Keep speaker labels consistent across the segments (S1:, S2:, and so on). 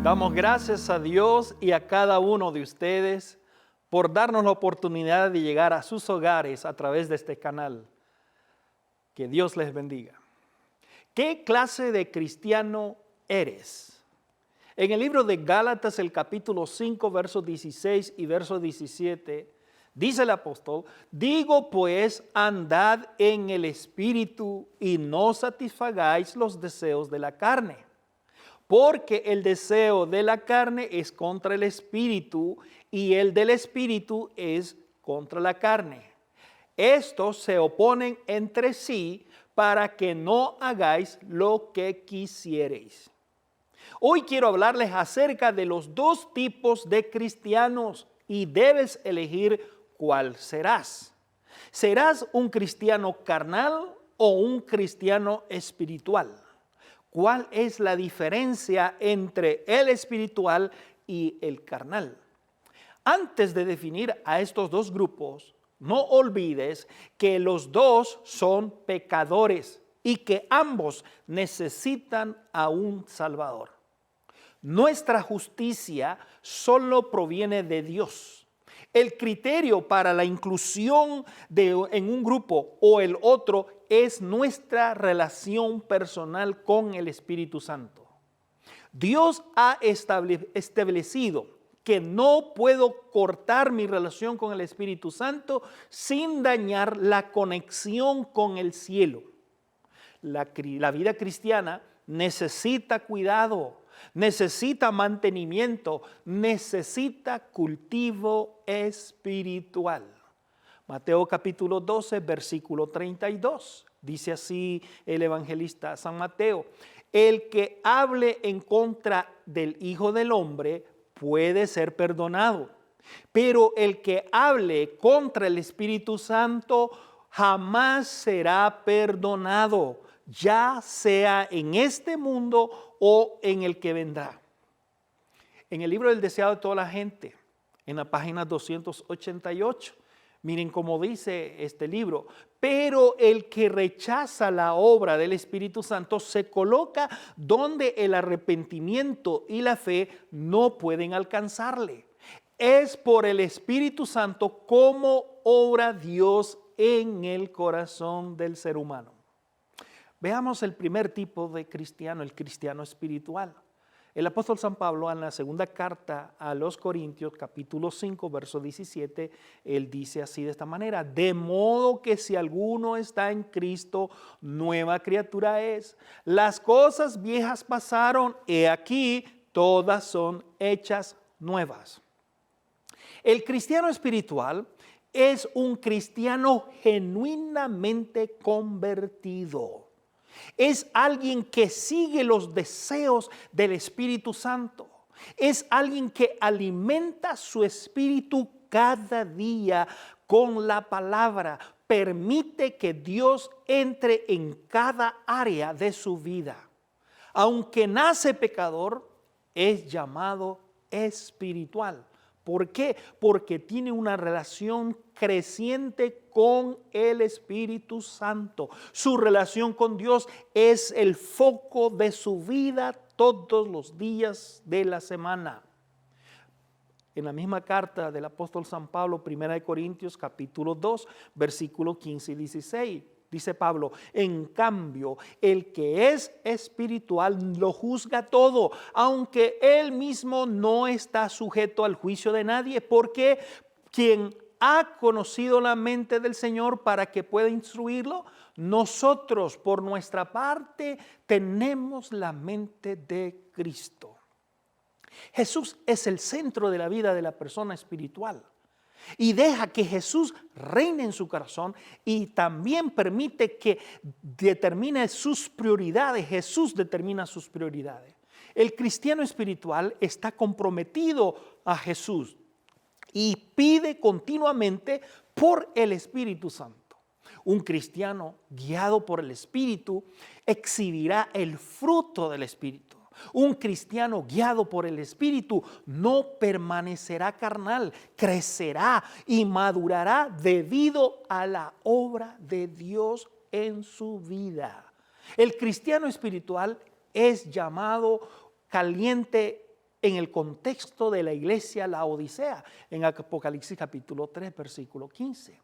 S1: Damos gracias a Dios y a cada uno de ustedes por darnos la oportunidad de llegar a sus hogares a través de este canal. Que Dios les bendiga. ¿Qué clase de cristiano eres? En el libro de Gálatas, el capítulo 5, versos 16 y verso 17, dice el apóstol: digo pues, andad en el Espíritu y no satisfagáis los deseos de la carne. Porque el deseo de la carne es contra el Espíritu y el del Espíritu es contra la carne. Estos se oponen entre sí para que no hagáis lo que quisiereis. Hoy quiero hablarles acerca de los dos tipos de cristianos y debes elegir cuál serás. ¿Serás un cristiano carnal o un cristiano espiritual? ¿Cuál es la diferencia entre el espiritual y el carnal? Antes de definir a estos dos grupos, no olvides que los dos son pecadores y que ambos necesitan a un Salvador. Nuestra justicia solo proviene de Dios. El criterio para la inclusión en un grupo o el otro es nuestra relación personal con el Espíritu Santo. Dios ha establecido que no puedo cortar mi relación con el Espíritu Santo sin dañar la conexión con el cielo. La vida cristiana necesita cuidado, necesita mantenimiento, necesita cultivo espiritual. Mateo capítulo 12, versículo 32. Dice así el evangelista San Mateo: el que hable en contra del Hijo del Hombre puede ser perdonado, pero el que hable contra el Espíritu Santo jamás será perdonado, ya sea en este mundo o en el que vendrá. En el libro del deseado de toda la gente, en la página 288, miren cómo dice este libro: pero el que rechaza la obra del Espíritu Santo se coloca donde el arrepentimiento y la fe no pueden alcanzarle. Es por el Espíritu Santo como obra Dios en el corazón del ser humano. Veamos el primer tipo de cristiano, el cristiano espiritual. El apóstol San Pablo, en la segunda carta a los Corintios, capítulo 5, verso 17, él dice así de esta manera: de modo que si alguno está en Cristo, nueva criatura es. Las cosas viejas pasaron, he aquí, todas son hechas nuevas. El cristiano espiritual es un cristiano genuinamente convertido. Es alguien que sigue los deseos del Espíritu Santo. Es alguien que alimenta su espíritu cada día con la palabra. Permite que Dios entre en cada área de su vida. Aunque nace pecador, es llamado espiritual. ¿Por qué? Porque tiene una relación creciente con el Espíritu Santo. Su relación con Dios es el foco de su vida todos los días de la semana. En la misma carta del apóstol San Pablo, 1 Corintios capítulo 2, versículos 15 y 16. Dice Pablo: en cambio, el que es espiritual lo juzga todo, aunque él mismo no está sujeto al juicio de nadie, porque quien ha conocido la mente del Señor para que pueda instruirlo, nosotros por nuestra parte tenemos la mente de Cristo. Jesús es el centro de la vida de la persona espiritual. Y deja que Jesús reine en su corazón y también permite que determine sus prioridades. Jesús determina sus prioridades. El cristiano espiritual está comprometido a Jesús y pide continuamente por el Espíritu Santo. Un cristiano guiado por el Espíritu exhibirá el fruto del Espíritu. Un cristiano guiado por el Espíritu no permanecerá carnal, crecerá y madurará debido a la obra de Dios en su vida. El cristiano espiritual es llamado caliente en el contexto de la iglesia Laodicea, en Apocalipsis capítulo 3, versículo 15.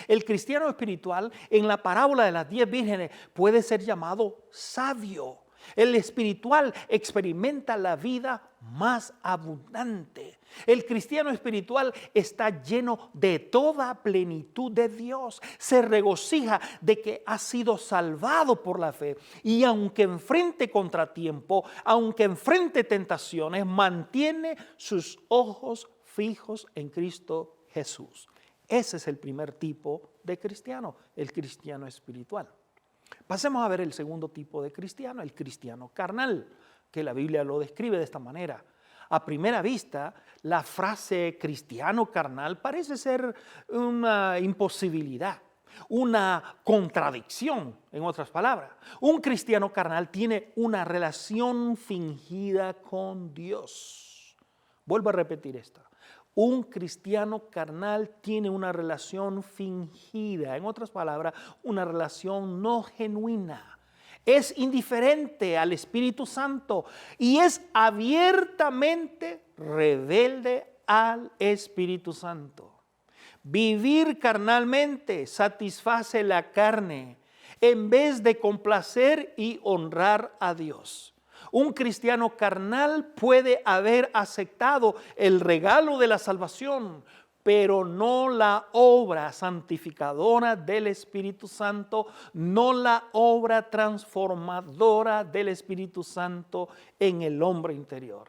S1: El cristiano espiritual en la parábola de las 10 vírgenes puede ser llamado sabio. El espiritual experimenta la vida más abundante. El cristiano espiritual está lleno de toda plenitud de Dios. Se regocija de que ha sido salvado por la fe. Y aunque enfrente contratiempo, aunque enfrente tentaciones, mantiene sus ojos fijos en Cristo Jesús. Ese es el primer tipo de cristiano, el cristiano espiritual. Pasemos a ver el segundo tipo de cristiano, el cristiano carnal, que la Biblia lo describe de esta manera. A primera vista, la frase cristiano carnal parece ser una imposibilidad, una contradicción, en otras palabras. Un cristiano carnal tiene una relación fingida con Dios. Vuelvo a repetir esto. Un cristiano carnal tiene una relación fingida, en otras palabras, una relación no genuina. Es indiferente al Espíritu Santo y es abiertamente rebelde al Espíritu Santo. Vivir carnalmente satisface la carne en vez de complacer y honrar a Dios. Un cristiano carnal puede haber aceptado el regalo de la salvación, pero no la obra santificadora del Espíritu Santo, no la obra transformadora del Espíritu Santo en el hombre interior.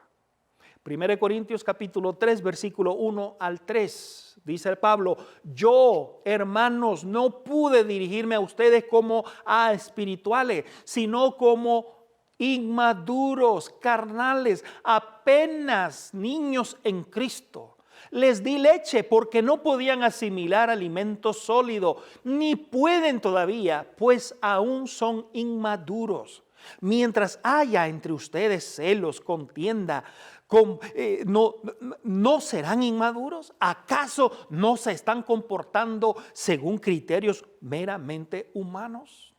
S1: 1 Corintios capítulo 3, versículo 1 al 3, dice Pablo: yo, hermanos, no pude dirigirme a ustedes como a espirituales, sino como inmaduros, carnales, apenas niños en Cristo. Les di leche porque no podían asimilar alimento sólido, ni pueden todavía, pues aún son inmaduros. Mientras haya entre ustedes celos, contienda, ¿no serán inmaduros? ¿Acaso no se están comportando según criterios meramente humanos?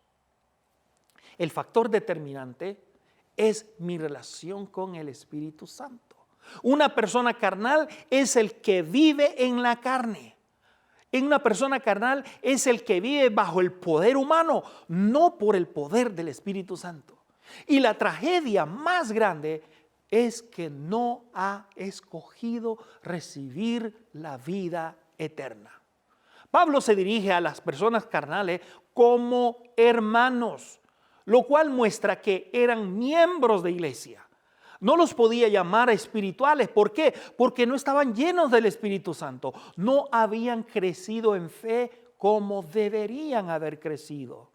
S1: El factor determinante es mi relación con el Espíritu Santo. Una persona carnal es el que vive en la carne. Una persona carnal es el que vive bajo el poder humano, no por el poder del Espíritu Santo. Y la tragedia más grande es que no ha escogido recibir la vida eterna. Pablo se dirige a las personas carnales como hermanos, lo cual muestra que eran miembros de iglesia. No los podía llamar espirituales. ¿Por qué? Porque no estaban llenos del Espíritu Santo. No habían crecido en fe como deberían haber crecido.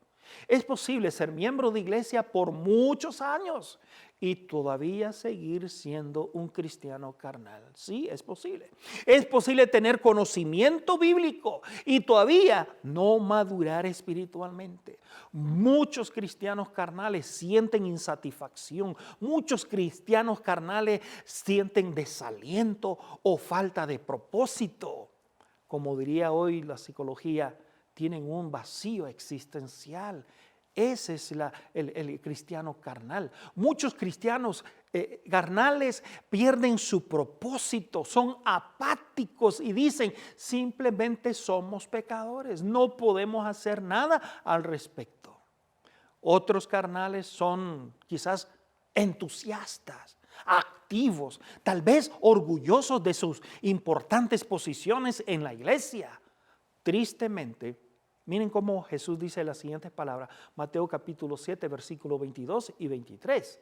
S1: Es posible ser miembro de iglesia por muchos años y todavía seguir siendo un cristiano carnal. Sí, es posible. Es posible tener conocimiento bíblico y todavía no madurar espiritualmente. Muchos cristianos carnales sienten insatisfacción. Muchos cristianos carnales sienten desaliento o falta de propósito. Como diría hoy la psicología, tienen un vacío existencial. Ese es el cristiano carnal. Muchos cristianos carnales pierden su propósito, son apáticos y dicen: simplemente somos pecadores, no podemos hacer nada al respecto. Otros carnales son quizás entusiastas, activos, tal vez orgullosos de sus importantes posiciones en la iglesia. Tristemente, miren cómo Jesús dice las siguientes palabras, Mateo capítulo 7, versículos 22 y 23.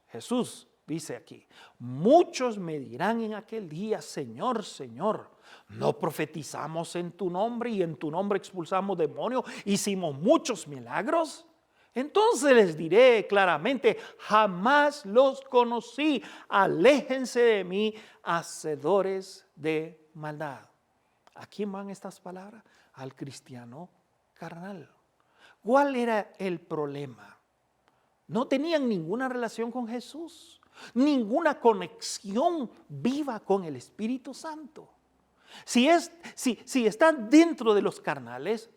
S1: Jesús dice aquí, muchos me dirán en aquel día: Señor, Señor, ¿no profetizamos en tu nombre y en tu nombre expulsamos demonios, hicimos muchos milagros? Entonces les diré claramente: jamás los conocí, aléjense de mí, hacedores de maldad. ¿A quién van estas palabras? Al cristiano carnal. ¿Cuál era el problema? No tenían ninguna relación con Jesús, ninguna conexión viva con el Espíritu Santo. Si están dentro de los carnales,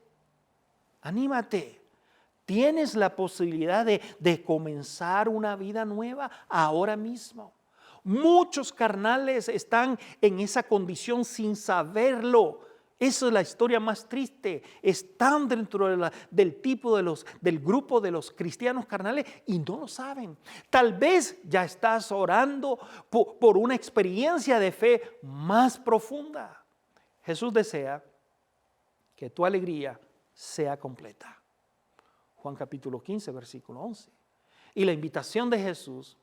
S1: anímate. Tienes la posibilidad de comenzar una vida nueva ahora mismo. Muchos carnales están en esa condición sin saberlo. Esa es la historia más triste. Están dentro del tipo del grupo de los cristianos carnales y no lo saben. Tal vez ya estás orando por una experiencia de fe más profunda. Jesús desea que tu alegría sea completa. Juan capítulo 15, versículo 11. Y la invitación de Jesús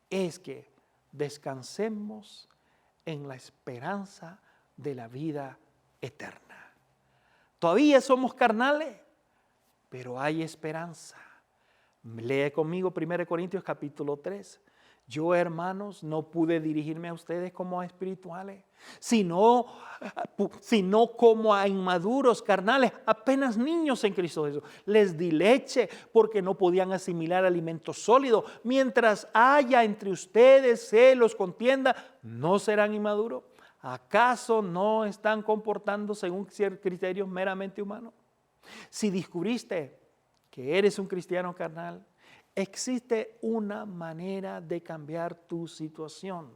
S1: es que descansemos en la esperanza de la vida eterna. Todavía somos carnales, pero hay esperanza. Lee conmigo 1 Corintios capítulo 3. Yo, hermanos, no pude dirigirme a ustedes como a espirituales, sino como a inmaduros, carnales, apenas niños en Cristo Jesús. Les di leche porque no podían asimilar alimento sólido. Mientras haya entre ustedes celos, contienda, ¿no serán inmaduros? ¿Acaso no están comportando según ciertos criterios meramente humanos? Si descubriste que eres un cristiano carnal, existe una manera de cambiar tu situación,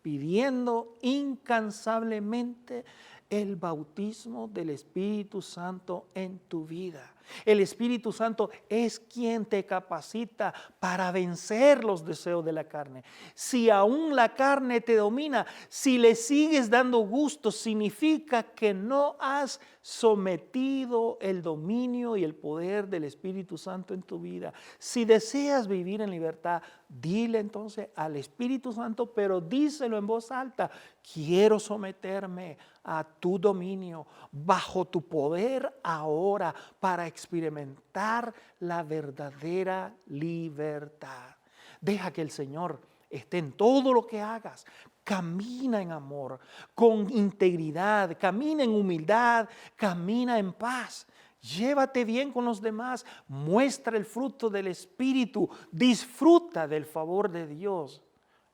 S1: pidiendo incansablemente el bautismo del Espíritu Santo en tu vida. El Espíritu Santo es quien te capacita para vencer los deseos de la carne. Si aún la carne te domina, si le sigues dando gusto, significa que no has sometido el dominio y el poder del Espíritu Santo en tu vida. Si deseas vivir en libertad, dile entonces al Espíritu Santo, pero díselo en voz alta: quiero someterme a tu dominio, bajo tu poder ahora, para experimentar la verdadera libertad. Deja que el Señor esté en todo lo que hagas. Camina en amor, con integridad, camina en humildad, camina en paz. Llévate bien con los demás, muestra el fruto del Espíritu, disfruta del favor de Dios.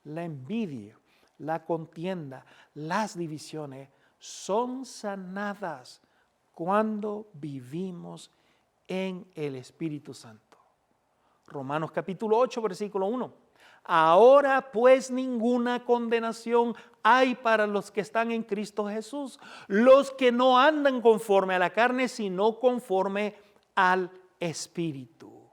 S1: La envidia, la contienda, las divisiones son sanadas cuando vivimos en el Espíritu Santo. Romanos capítulo 8, versículo 1. Ahora pues ninguna condenación hay para los que están en Cristo Jesús, los que no andan conforme a la carne, sino conforme al Espíritu.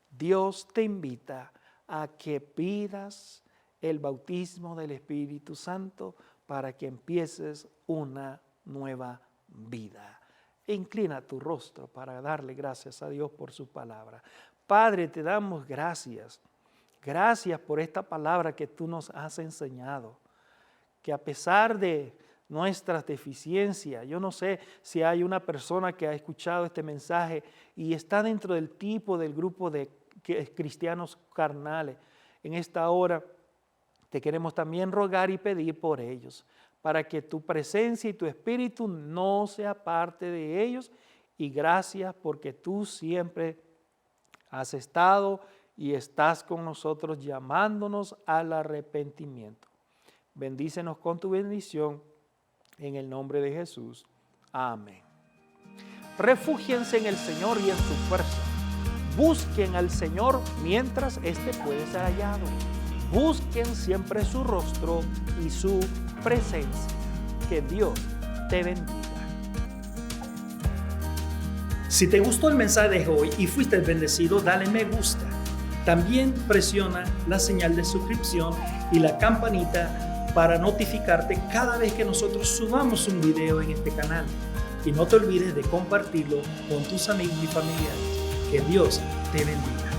S1: Dios te invita a que pidas el bautismo del Espíritu Santo para que empieces una nueva vida. Inclina tu rostro para darle gracias a Dios por su palabra. Padre, te damos gracias. Gracias por esta palabra que tú nos has enseñado. Que a pesar de nuestras deficiencias, yo no sé si hay una persona que ha escuchado este mensaje y está dentro del tipo del grupo de cristianos carnales. En esta hora te queremos también rogar y pedir por ellos, para que tu presencia y tu espíritu no sea parte de ellos. Y gracias porque tú siempre has estado y estás con nosotros llamándonos al arrepentimiento. Bendícenos con tu bendición en el nombre de Jesús. Amén. Refúgiense en el Señor y en su fuerza. Busquen al Señor mientras éste puede ser hallado. Busquen siempre su rostro y su presencia. Que Dios te bendiga. Si te gustó el mensaje de hoy y fuiste bendecido, dale me gusta. También presiona la señal de suscripción y la campanita para notificarte cada vez que nosotros subamos un video en este canal. Y no te olvides de compartirlo con tus amigos y familiares. Que Dios te bendiga.